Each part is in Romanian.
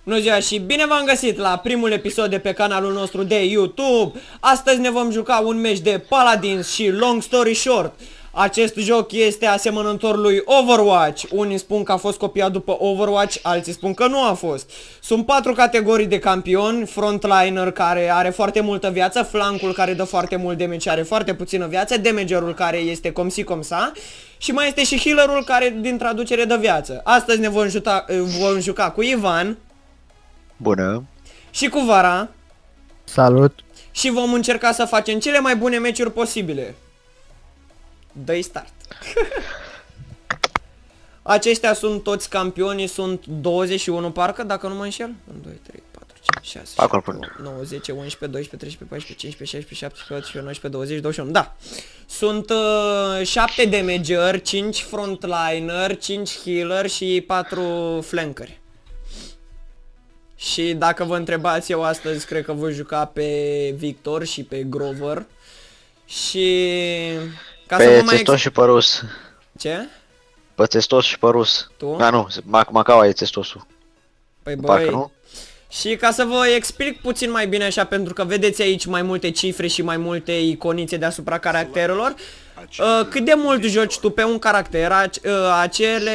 Bună ziua și bine v-am găsit la primul episod de pe canalul nostru de YouTube. Astăzi ne vom juca un meci de Paladins și long story short, acest joc este asemănător lui Overwatch. Unii spun că a fost copiat după Overwatch, alții spun că nu a fost. Sunt 4 categorii de campioni: frontliner care are foarte multă viață, flancul care dă foarte mult damage și are foarte puțină viață, damagerul care este cum si cum sa și mai este și healerul care din traducere dă viață. Astăzi ne vom juca cu Ivan. Bună. Și cu Vara. Salut. Și vom încerca să facem cele mai bune meciuri posibile. Dă-i start. Aceștia sunt toți campionii, sunt 21 parcă, dacă nu mă înșel. 1, 2, 3, 4, 5, 6, 7, 8, 9, 10, 11, 12, 13, 14, 15, 16, 17, 18, 19, 20, 21, da. Sunt 7 damager, 5 frontliner, 5 healer și 4 flankeri. Și dacă vă întrebați, eu astăzi cred că voi juca pe Victor și pe Grover. Și ca pe să vă mai Testos și pe Rus. Ce? Pe Testos și pe Rus. Tu? Da, nu, Macaua e Testosul. Păi Parcă băi. nu? Și ca să vă explic puțin mai bine așa, pentru că vedeți aici mai multe cifre și mai multe iconițe deasupra caracterelor. Cât de mult joci tu pe un caracter, acele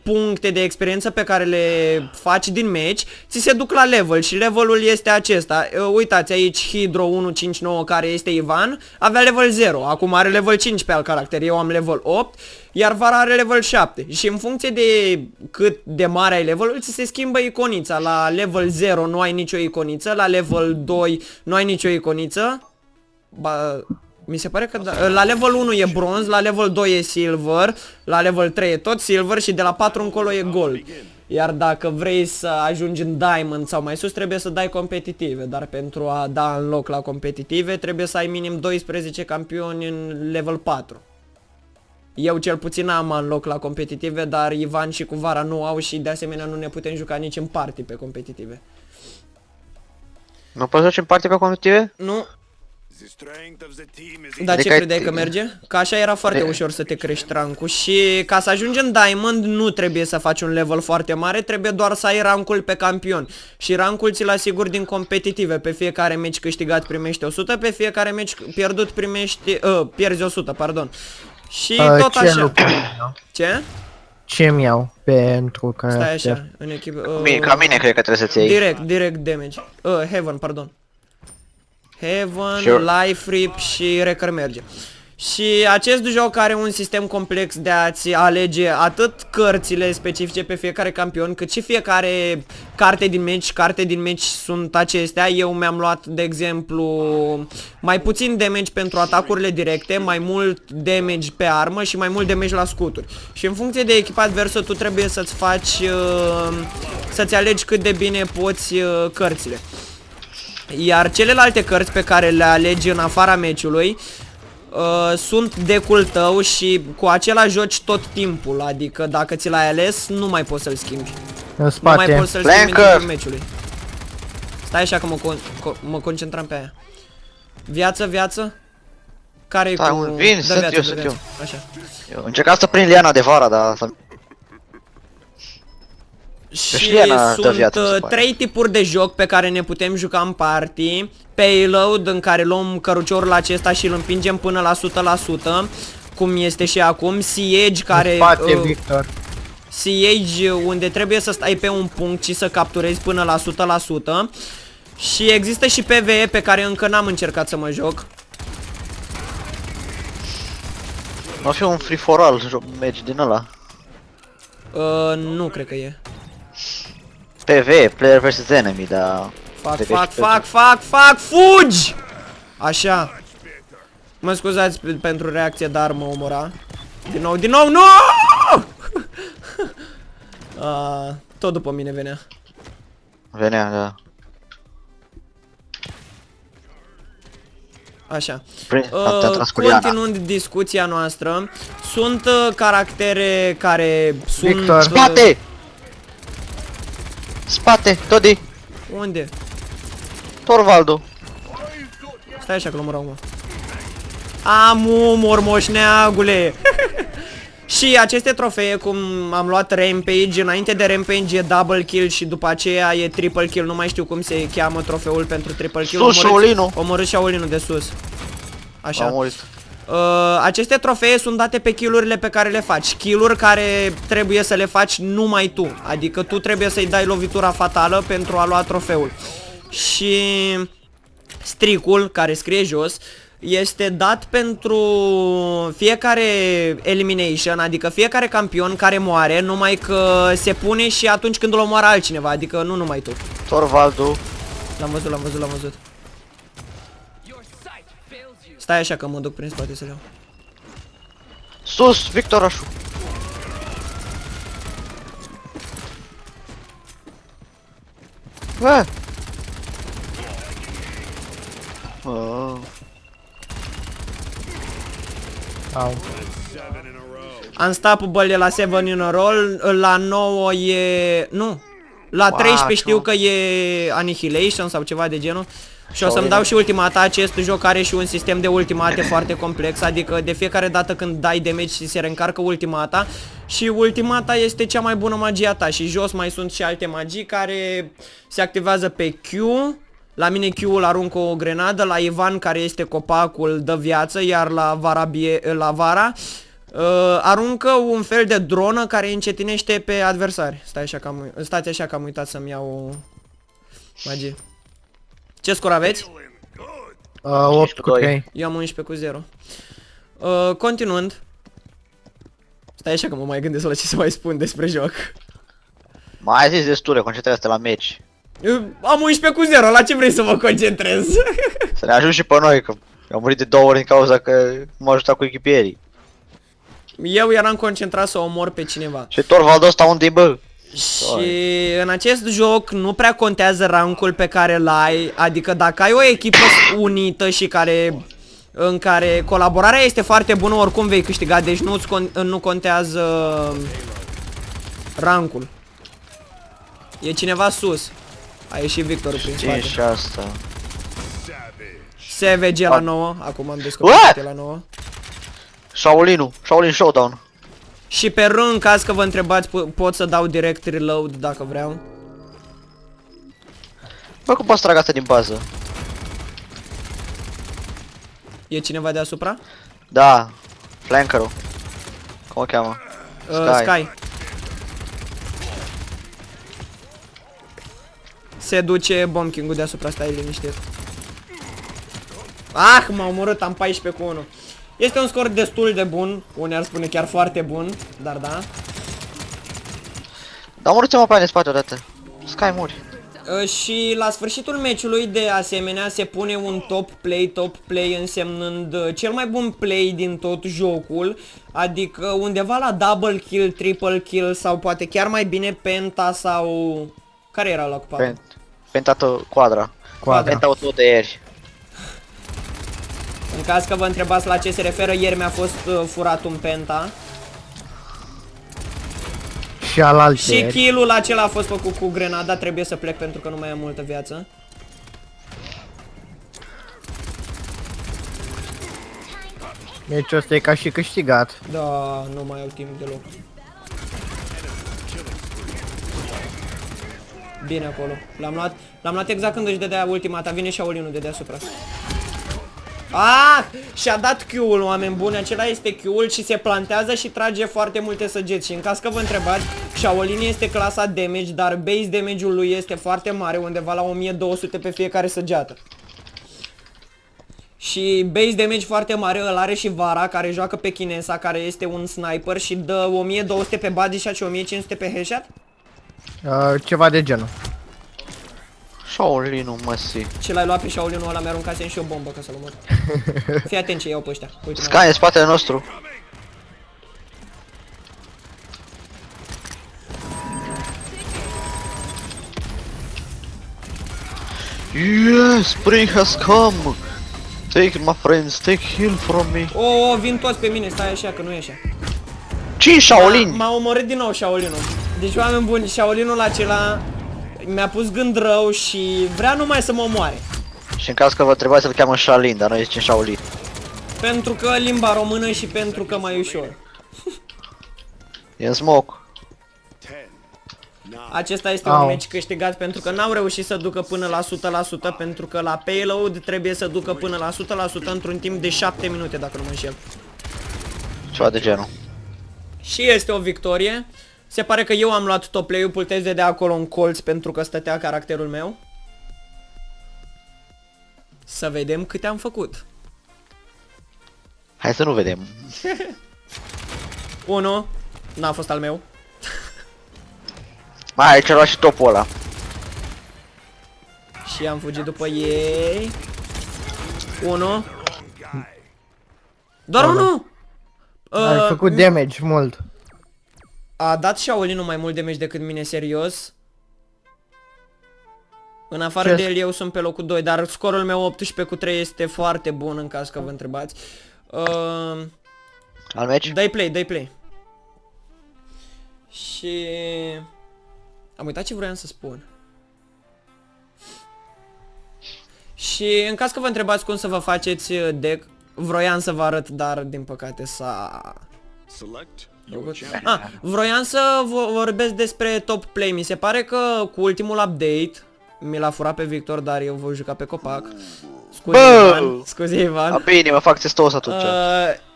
puncte de experiență pe care le faci din meci, ți se duc la level și levelul este acesta. Uitați aici Hydro 159 care este Ivan, avea level 0, acum are level 5 pe alt caracter, eu am level 8, iar Vara are level 7. Și în funcție de cât de mare ai levelul, ți se schimbă iconița. La level 0 nu ai nicio iconiță, la level 2 nu ai nicio iconiță. Mi se pare că la level 1 e bronz, la level 2 e silver, la level 3 e tot silver și de la 4 încolo e gold. Iar dacă vrei să ajungi în diamond sau mai sus, trebuie să dai competitive. Dar pentru a da unlock la competitive trebuie să ai minim 12 campioni în level 4. Eu cel puțin am unlock la competitive, dar Ivan și cu Vara nu au și de asemenea nu ne putem juca nici în party pe competitive. Nu poți să joci în party pe competitive? Nu. Da, ce credeai că merge? Că așa era foarte ușor să te crești rankul și ca să ajungi în Diamond nu trebuie să faci un level foarte mare, trebuie doar să ai rankul pe campion. Și rankul ți-l asiguri din competitive, pe fiecare meci câștigat primești 100, pe fiecare meci pierdut pierzi 100, pardon. Și tot așa. Ce? Ce-mi iau pentru caracter? Stai așa, în echipă. Ca mine cred că trebuie să-ți iei. Direct damage. Heaven, pardon. Heaven, Life Rip și Wrecker merge. Și acest joc are un sistem complex de a-ți alege atât cărțile specifice pe fiecare campion, cât și fiecare carte din meci. Carte din meci sunt acestea. Eu mi-am luat, de exemplu, mai puțin damage pentru atacurile directe, mai mult damage pe armă și mai mult damage la scuturi. Și în funcție de echipa adversă tu trebuie să-ți faci, să-ți alegi cât de bine poți cărțile. Iar celelalte cărți pe care le alegi în afara meciului sunt deck-ul tău și cu acela joci tot timpul. Adică dacă ți l-ai ales, nu mai poți să-l schimbi. În spate. Nu mai poți să-l schimbi în timpul meciului. Stai așa că mă concentram pe aia. Viață? Care-i cu... Vin, sunt eu. Așa. Eu încercam să prind liana de Vara, dar... Și sunt 3 tipuri de joc pe care ne putem juca în party. Payload, în care luăm căruciorul acesta și îl împingem până la 100%, cum este și acum. Siege, care... Victor. Siege, unde trebuie să stai pe un punct și să capturezi până la 100%. Și există și PvE pe care încă n-am încercat să mă joc. O fi un free for all, match din ăla. Nu cred că e. PvE, player vs enemy, dar... Fac, fugi! Așa. Mă scuzați pentru reacție, dar mă omora. Din nou, nu! Tot după mine venea. Venea, da. Așa. Continuând discuția noastră, sunt caractere care sunt... Victor. Spate! Spate, Todi! Unde? Torvaldo! Stai așa că l-omorau, mă. Am umor, moșneagule! Și aceste trofee, cum am luat Rampage, înainte de Rampage e double kill și după aceea e triple kill, nu mai știu cum se cheamă trofeul pentru triple kill. Sus, Shaolin-ul. Omorât Shaolin-ul de sus. Așa. Am murit. Aceste trofee sunt date pe kill-urile pe care le faci. Kill-uri care trebuie să le faci numai tu. Adică tu trebuie să-i dai lovitura fatală pentru a lua trofeul. Și streak-ul, care scrie jos, este dat pentru fiecare elimination, adică fiecare campion care moare, numai că se pune și atunci când îl omoară altcineva, adică nu numai tu. Torvaldu. L-am văzut, l-am văzut, l-am văzut. Stai așa că mă duc prin spate să le iau. Sus, Victorașu. Bă! Au. Unstoppable e la 7 in a roll, la 9 e... nu. La 13 știu că e Annihilation sau ceva de genul. Și o să-mi dau și ultimata. Acest joc are și un sistem de ultimate foarte complex. Adică de fiecare dată când dai damage și se reîncarcă ultimata. Și ultimata este cea mai bună magie a ta. Și jos mai sunt și alte magii care se activează pe Q. La mine Q-ul aruncă o grenadă. La Ivan, care este copacul, dă viață. Iar la Vara aruncă un fel de dronă care încetinește pe adversari. Stați așa că am uitat să-mi iau magie. Ce scor aveți? 8 cu 3. Eu am 11 cu 0. Continuând. Stai așa că mă mai gândesc la ce să mai spun despre joc. Mai zis destule, concentrează-te la meci. Am 11 cu 0, la ce vrei să mă concentrez? Să ne ajung și pe noi, că am murit de 2 ori din cauza că m-a ajutat cu echipierii. Eu eram concentrat să omor pe cineva. Și Torvaldu ăsta unde-i, bă? Și în acest joc nu prea contează rankul pe care îl ai. Adică dacă ai o echipă unită și în care colaborarea este foarte bună, oricum vei câștiga. Deci nu contează rankul. E cineva sus. A ieșit Victorul prin spate. Și asta. SVG la 9. Acum am descoperit la 9. Shaolin Showdown. Și pe rând, în caz că vă întrebați, pot să dau direct reload dacă vreau. Bă, cum poți să trag asta din bază? E cineva deasupra? Da, flankerul. Cum o cheamă? Sky. Se duce Bomb King-ul deasupra, stai liniștit. Ah, m-a omorât, am 14 cu 1. Este un scor destul de bun, unii ar spune chiar foarte bun, dar da. Dar omorâți-mă pe aia în spate odată. Sky muri. Și la sfârșitul meciului, de asemenea, se pune un top play însemnând cel mai bun play din tot jocul. Adică undeva la double kill, triple kill sau poate chiar mai bine penta sau... Care era la cu Pentato quadra. Penta tot de ieri. În caz că vă întrebați la ce se referă, ieri mi-a fost furat un penta. Și alaltă. Și kill-ul acela a fost făcut cu grenada, trebuie să plec pentru că nu mai am multă viață. Deci ăsta e ca și câștigat. Da, nu mai au timp deloc. Bine acolo. L-am luat exact când își dădea ultimata. Vine Shaolin-ul de deasupra. Ah! Și-a dat Q-ul, oameni buni. Acela este Q-ul și se plantează și trage foarte multe săgeți. Și în caz că vă întrebați, Shaolin este clasa damage, dar base damage-ul lui este foarte mare, undeva la 1200 pe fiecare săgeată. Și base damage foarte mare îl are și Vara, care joacă pe Kinesa, care este un sniper și dă 1200 pe body shot și 1500 pe headshot? Ceva de genul. Shaolin-ul, măsi. Ce l-ai luat pe Shaolin-ul ăla, mi-aruncasem și o bombă ca să-l omor. Fii atent ce iau pe ăștia. Sky în spatele nostru. Yes, spring has come. Take my friends, take heal from me. Oh, vin toți pe mine, stai așa că nu e așa. 5 Shaolin. M-a omorât din nou Shaolin-ul. Deci, oameni buni, Shaolin-ul acela mi-a pus gând rău și vrea numai să mă omoare. Și în caz că vă trebuia să-l cheamă Shaolin, dar noi zicem Shaolin. Pentru că limba română și pentru că mai ușor. E în smoke. Acesta este un meci câștigat pentru că n-au reușit să ducă până la 100%, pentru că la payload trebuie să ducă până la 100% într-un timp de 7 minute, dacă nu mă înșel. Ceva de genul. Și este o victorie. Se pare că eu am luat top play-ul, puteți vedea acolo în colț pentru că stătea caracterul meu. Să vedem câte am făcut. Hai să nu vedem. 1. N-a fost al meu. Mai aici a luat și topul ăla. Și am fugit după ei. 1. Doar 1. Ai făcut damage mult. A dat Shaolin-ul mai mult damage decât mine, serios. În afară Ce? de el, eu sunt pe locul 2, dar scorul meu 18-3 este foarte bun în caz că vă întrebați. Al meci? Dai play, dai play. Și... am uitat ce vroiam să spun. Și în caz că vă întrebați cum să vă faceți deck, vroiam să vă arăt, dar din păcate s-a... vroiam să vorbesc despre top play. Mi se pare că cu ultimul update mi l-a furat pe Victor, dar eu voi juca pe copac. Scuze, Ivan. Scuze, Ivan. Bine, mă fac testos atunci.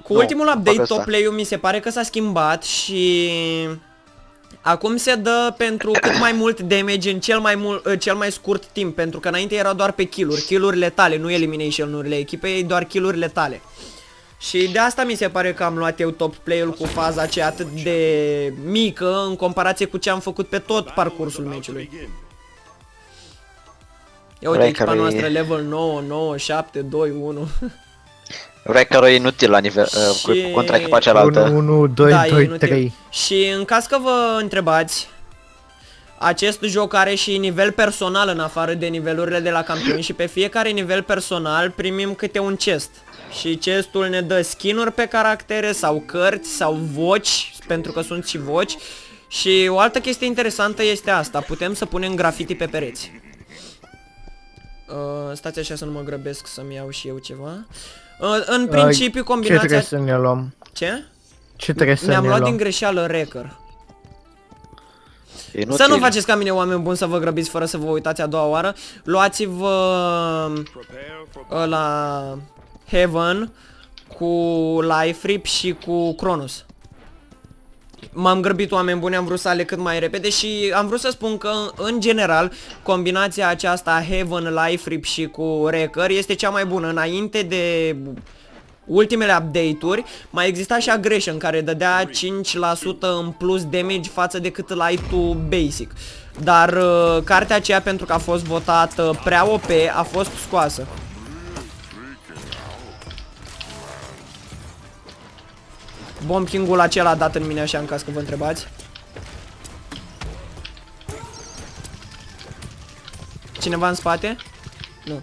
Cu ultimul update top play-ul mi se pare că s-a schimbat și acum se dă pentru cât mai mult damage în cel mai scurt timp, pentru că înainte era doar pe kill-uri, kill-urile tale, nu elimination-urile echipei, doar kill-urile tale. Și de asta mi se pare că am luat eu top play-ul cu faza aceea atât de mică în comparație cu ce am făcut pe tot parcursul meciului. Ia uite, echipa noastră level 9, 9, 7, 2, 1. Wrecker e inutil la nivel, contra echipa cealaltă. 1, 2, Da, 2, inutil. 3. Și în caz că vă întrebați, acest joc are și nivel personal în afară de nivelurile de la campioni și pe fiecare nivel personal primim câte un chest. Și chestul ne dă skin-uri pe caractere sau cărți sau voci, pentru că sunt și voci. Și o altă chestie interesantă este asta, putem să punem graffiti pe pereți. Stați așa să nu mă grăbesc să-mi iau și eu ceva. În principiu combinația... Ce trebuie să ne luăm? Ce? Ce trebuie să ne Ne-am luat luăm? din greșeală Wrecker. Inutil. Să nu faceți ca mine, oameni buni, să vă grăbiți fără să vă uitați a doua oară. Luați-vă la Heaven cu Life Rip și cu Cronus. M-am grăbit, oameni buni, am vrut să aleg cât mai repede și am vrut să spun că, în general, combinația aceasta Heaven, Life Rip și cu Wrecker este cea mai bună. Înainte de ultimele update-uri mai exista și Aggression, care dădea 5% în plus damage față de cât light-ul basic. Dar cartea aceea, pentru că a fost votată prea OP, a fost scoasă. Bomb King-ul acela a dat în mine așa, în caz că vă întrebați. Cineva în spate? Nu.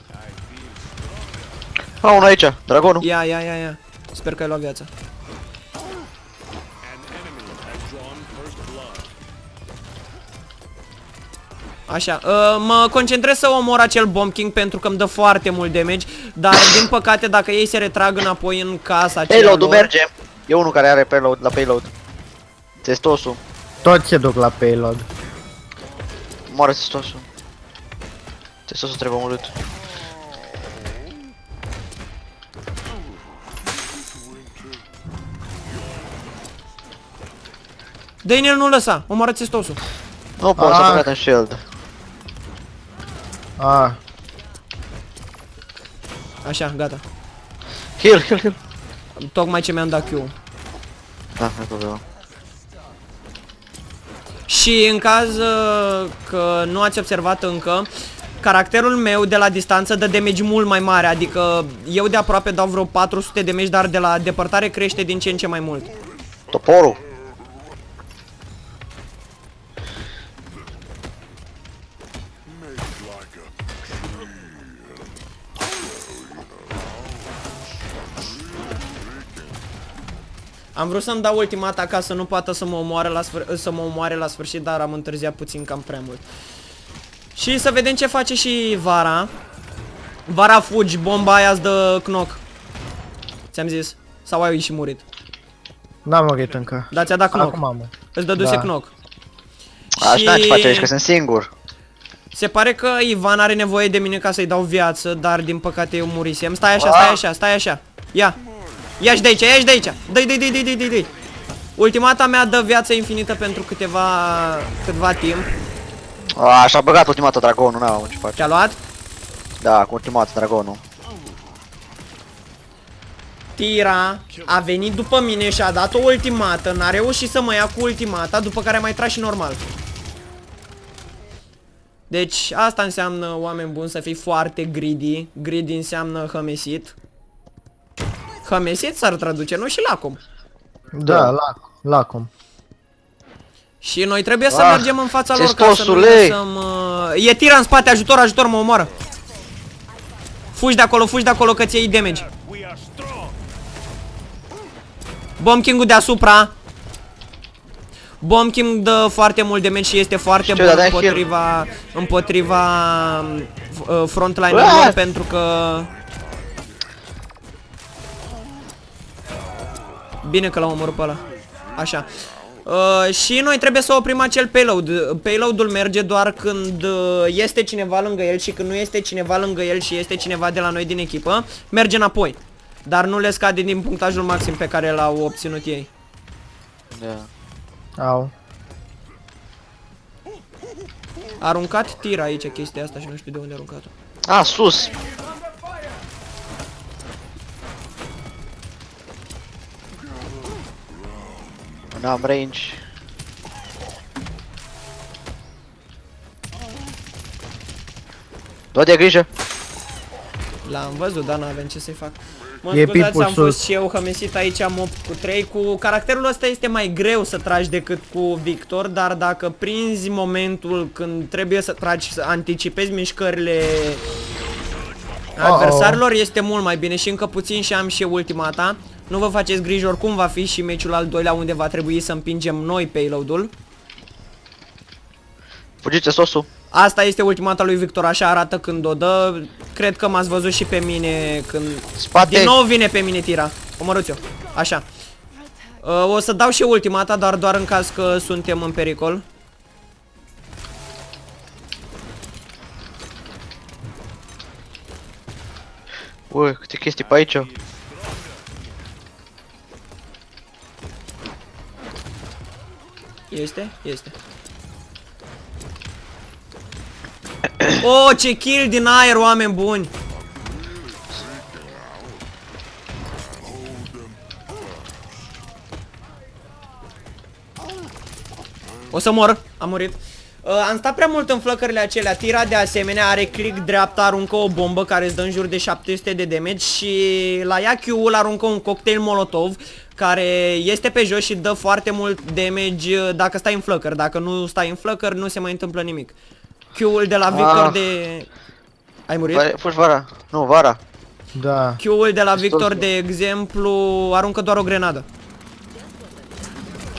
unul aici, dragonul. Ia. Sper că ai luat viața. Așa, mă concentrez să omor acel Bomb King pentru că îmi dă foarte mult damage. Dar din păcate dacă ei se retrag înapoi în casa aceea Payload-ul lor... merge. E unul care are payload, la payload. Testosul. Toți se duc la payload. Moare testosul. Testosul trebuie omorât. Daniel, nu lăsa, omoară testosul. Nu pot, s-a băgat în shield. Așa, gata. Heal. Tocmai ce mi-am dat Q-ul. Da, hai problema. Și în caz că nu ați observat încă, caracterul meu de la distanță dă damage mult mai mare. Adică eu de aproape dau vreo 400 de damage, dar de la depărtare crește din ce în ce mai mult. Toporul. Am vrut să-mi dau ultimata ca să nu poată să mă omoare la sfârșit, dar am întârziat puțin cam prea mult. Și să vedem ce face și Vara. Vara, fugi, bomba aia îți dă knock. Ți-am zis. Sau ai și murit? N-am murit încă. Da, ți-a dat knock. Acum am. Îți dăduse Da. knock. Aș n-am ce face aici, că sunt singur. Se pare că Ivan are nevoie de mine ca să-i dau viață, dar din păcate eu murisem. Stai așa, stai așa, stai așa. Ia. Ia-și de aici, ia-și de aici. Dă-i. Ultimata mea dă viață infinită pentru câtva timp. Și-a băgat ultimata dragonul, n-am ce face. Te-a luat? Da, cu ultimata dragonul. Tira a venit după mine și a dat o ultimată, n-a reușit să mă ia cu ultimata, după care a mai tras și normal. Deci asta înseamnă, oameni buni, să fii foarte greedy. Greedy înseamnă hămesit. Hămesit s-ar traduce, nu? Și lacom. Da, lacom. Și noi trebuie să mergem în fața lor ca să nu Testosule! lăsăm... E Tira în spate, ajutor, ajutor, mă omoară. Fugi de acolo că ți iei damage. Bomb King-ul deasupra. Bomb King dă foarte mult damage și este foarte bun împotriva frontline-urilor, pentru că... Bine că l-am omorât pe ăla. Așa. Și noi trebuie să oprim acel payload. Payload-ul merge doar când este cineva lângă el și când nu este cineva lângă el și este cineva de la noi din echipă, merge înapoi. Dar nu le scade din punctajul maxim pe care l-au obținut ei. Da. Au. A aruncat Tira aici chestia asta și nu știu de unde a aruncat-o. Sus! N-am range. Dă-de grijă! L-am văzut, dar n-avem ce să-i fac. Mă E scuzați, pipul am fost sus. și eu hămesit aici mob cu 3. Cu caracterul ăsta este mai greu să tragi decât cu Victor, dar dacă prinzi momentul când trebuie să tragi, să anticipezi mișcările adversarilor, este mult mai bine. Și încă puțin și am și ultimata. Nu vă faceți griji, oricum va fi și meciul al doilea unde va trebui să împingem noi payload-ul. Fugiți sosul! Asta este ultimata lui Victor, așa arată când o dă. Cred că m-ați văzut și pe mine când... Spate! Din nou vine pe mine Tira. Omorâți-o. Așa. O să dau și ultimata, dar doar în caz că suntem în pericol. Ui, câte chestii pe aici. Este? Este. Oh, ce kill din aer, oameni buni! O să mor, am murit. Am stat prea mult în flăcările acelea. Tira de asemenea are click dreapta, aruncă o bombă care îți dă în jur de 700 de damage și la ea Q-ul aruncă un cocktail molotov care este pe jos și dă foarte mult damage dacă stai în flăcăr. Dacă nu stai în flăcăr nu se mai întâmplă nimic. Q-ul de la Victor de... Ai murit? Fugi vara. Nu, vara. Da. Q-ul de la Victor, de exemplu, aruncă doar o grenadă.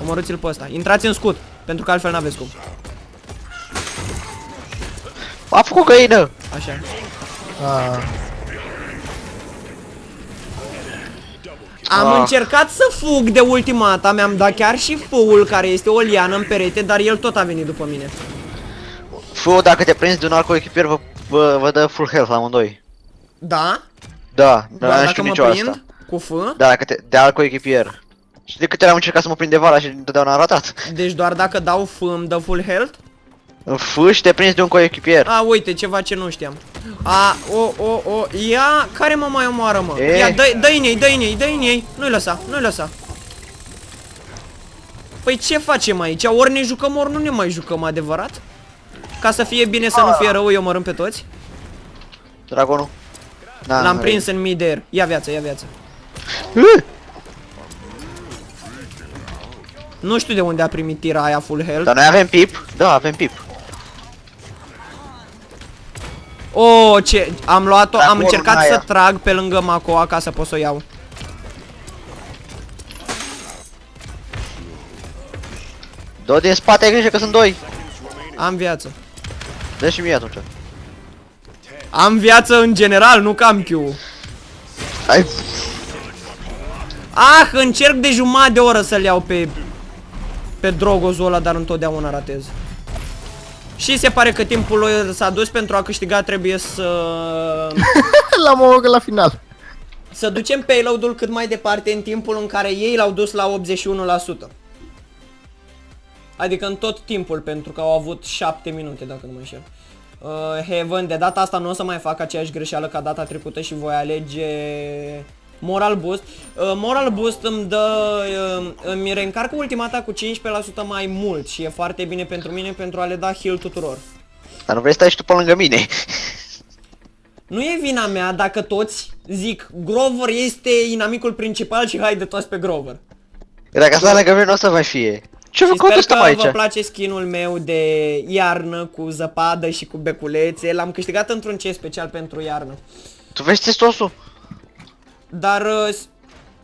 Omorâți-l pe ăsta. Intrați în scut, pentru că altfel n-aveți cum. A făcut găină! Așa. Am încercat să fug de ultimata, mi-am dat chiar și ful care este o liană în perete, dar el tot a venit după mine. Fu, dacă te prinzi de un alt coechipier, vă dă full health la amândoi. Da? Da, Doar nu dacă știu mă nicio prind asta. cu F? Da, dacă de alt coechipier. Și de câte ori am încercat să mă prind de vara și întotdeauna am ratat. Deci doar dacă dau F îmi dă full health? F și te prinzi de un coechipier. A, uite, ceva ce nu știam. Ia, care mă mai omoară, mă? E. Ia, dă-i în ei, nu-i lăsa, nu-i lăsa. Păi ce facem aici? Ori ne jucăm, ori nu ne mai jucăm, adevărat? Ca să fie bine, să nu fie rău, îi omorâm pe toți. Dragonul. L-am prins în mid-air. Ia viață, ia viață. Nu știu de unde a primit tira aia full health. Dar noi avem pip? Da, avem pip. Oh, ce... Am luat-o, am Dragonul încercat aia. să trag pe lângă Makoa ca să pot să o iau. Dă din spate, ai grijă că sunt doi. Am viață. Dă și mie atunci. Am viață în general, nu cam Q. Ai... Încerc de jumătate de oră să-l iau pe pe drogozul ăla, dar întotdeauna ratez. Și se pare că timpul lui s-a dus, pentru a câștiga trebuie să... L-am omorât la final. să ducem payload-ul cât mai departe în timpul în care ei l-au dus la 81%. Adică în tot timpul, pentru că au avut 7 minute, dacă nu mă înșel. Heaven, de data asta nu o să mai fac aceeași greșeală ca data trecută și voi alege Moral Boost. Moral Boost îmi dă, îmi reîncarcă ultimata cu 15% mai mult și e foarte bine pentru mine pentru a le da heal tuturor. Dar nu vrei să stai și tu pe lângă mine? Nu e vina mea dacă toți zic Grover este inamicul principal și haide toți pe Grover. Dacă stai lângă mine nu o să mai fie. Ce Și făcut sper ăsta că aici? vă place skinul meu de iarnă cu zăpadă și cu beculețe. L-am câștigat într-un chest special pentru iarnă. Tu vezi testosul? Dar,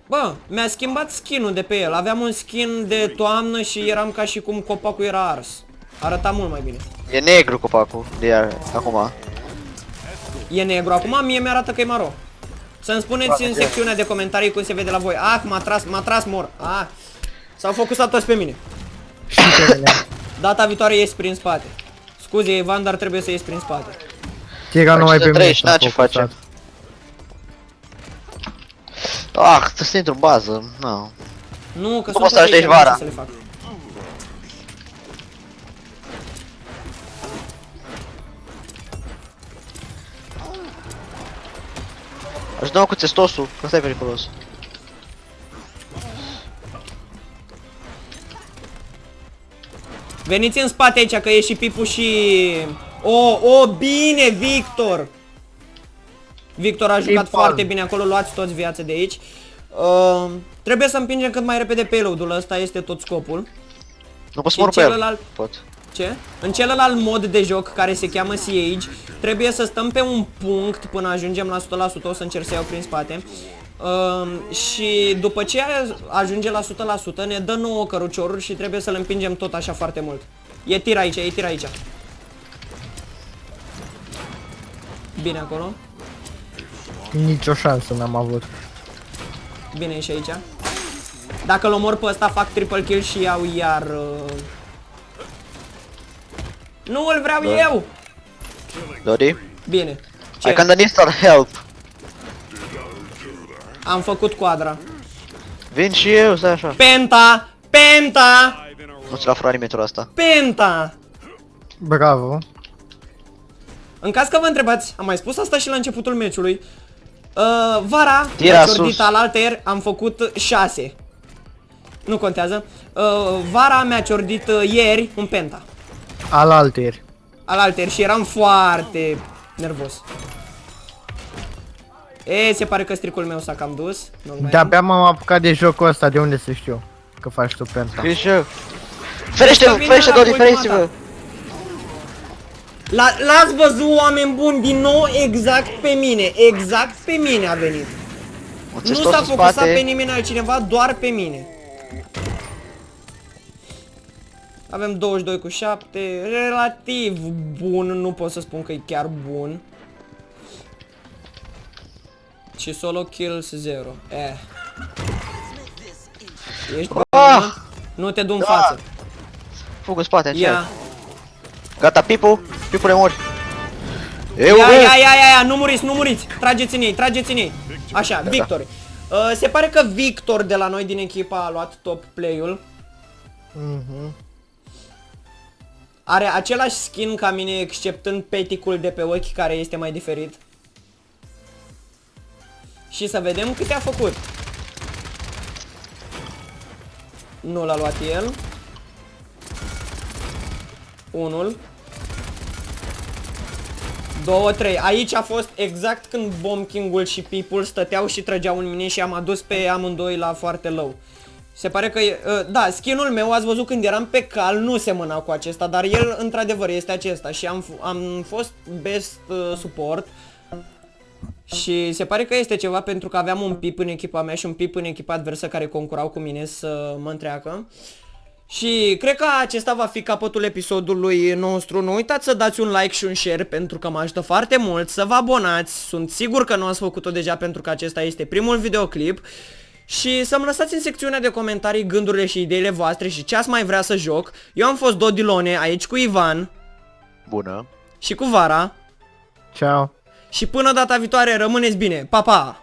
bă, mi-a schimbat skinul de pe el. Aveam un skin de toamnă și eram ca și cum copacul era ars. Arăta mult mai bine. E negru copacul de iar acum. E negru acum, mie mi-arată că e maro. Să-mi spuneți în secțiunea de comentarii cum se vede la voi. Ah, m-a tras mor. Ah, s-au focusat toți pe mine. Și pe mine. Data viitoare ies prin spate. Scuze, Ivan, dar trebuie să ies prin spate. Tiga numai pe mine. 30, s-a ce focusat. face? Ah, trebuie să intru în bază, nu. Nu, că poți sunt să aștepți vara. să le fac. Ajută-mă cu testosul, că ăsta e periculos. Veniți în spate aici, că e și Pipu și... O, bine, Victor! Victor a jucat foarte bine acolo, luați toți viață de aici. Trebuie să împingem cât mai repede payload-ul, ăsta este tot scopul. Nu pot să Și mor pe celălalt- el. Pot. Ce? În celălalt mod de joc, care se cheamă Siege, trebuie să stăm pe un punct până ajungem la 100%, o să încerc să iau prin spate. Și după ce ajunge la 100%, ne dă nouă cărucioruri și trebuie să-l împingem tot așa foarte mult. E tir aici, e tir aici. Bine acolo. Nicio șansă n-am avut. Bine e și aici. Dacă îl omor pe ăsta, fac triple kill și iau iar... Nu îl vreau eu! Dori? Bine. I kinda need some help. Am făcut quadra. Vin și eu, stai așa. Penta! Penta! Nu ți l-a furat nimeni tura asta. Penta! Bravo. În caz că vă întrebați, am mai spus asta și la începutul meciului. Vara, Tira la sus. ciordit alaltăieri, am făcut 6. Nu contează. Vara mi-a ciordit ieri un penta. Alaltăieri. Alaltăieri și eram foarte nervos. Se pare că stricul meu s-a cam dus. De-abia m-am apucat de jocul ăsta, de unde să știu că faci tu penta. Vin și eu. Ferește-vă, Vine ferește, la Dori, ultima ferește-vă. ta. L-ați văzut, oameni buni, din nou exact pe mine. Exact pe mine a venit. Nu s-a focusat pe nimeni altcineva, doar pe mine. Avem 22 cu 7, relativ bun, nu pot să spun că e chiar bun. Și solo kills 0. Ești bun? Nu te du în față. Fug în spate, Ia. încet. Gata, Pipu, Pipule mori. Ia, nu muriți, nu muriți. Trageți în ei, trageți în ei. Așa, Victor. Se pare că Victor de la noi din echipa a luat top play-ul. Are același skin ca mine, exceptând peticul de pe ochi, care este mai diferit. Și să vedem câte a făcut. Nu l-a luat el. Unul. 2, 3. Aici a fost exact când Bomb King-ul și People stăteau și trăgeau în mine și am adus pe amândoi la foarte low. Se pare că da, skinul meu, ați văzut când eram pe cal, nu semăna cu acesta, dar el într-adevăr este acesta și am fost best support. Și se pare că este ceva pentru că aveam un pip în echipa mea și un pip în echipa adversă care concurau cu mine să mă întreacă. Și cred că acesta va fi capătul episodului nostru. Nu uitați să dați un like și un share pentru că mă ajută foarte mult. Să vă abonați, sunt sigur că nu ați făcut-o deja pentru că acesta este primul videoclip. și să-mi lăsați în secțiunea de comentarii gândurile și ideile voastre și ce ați mai vrea să joc. Eu am fost Dodilone, aici cu Ivan Bună. și cu Vara. Ciao. Și până data viitoare, rămâneți bine, pa, pa!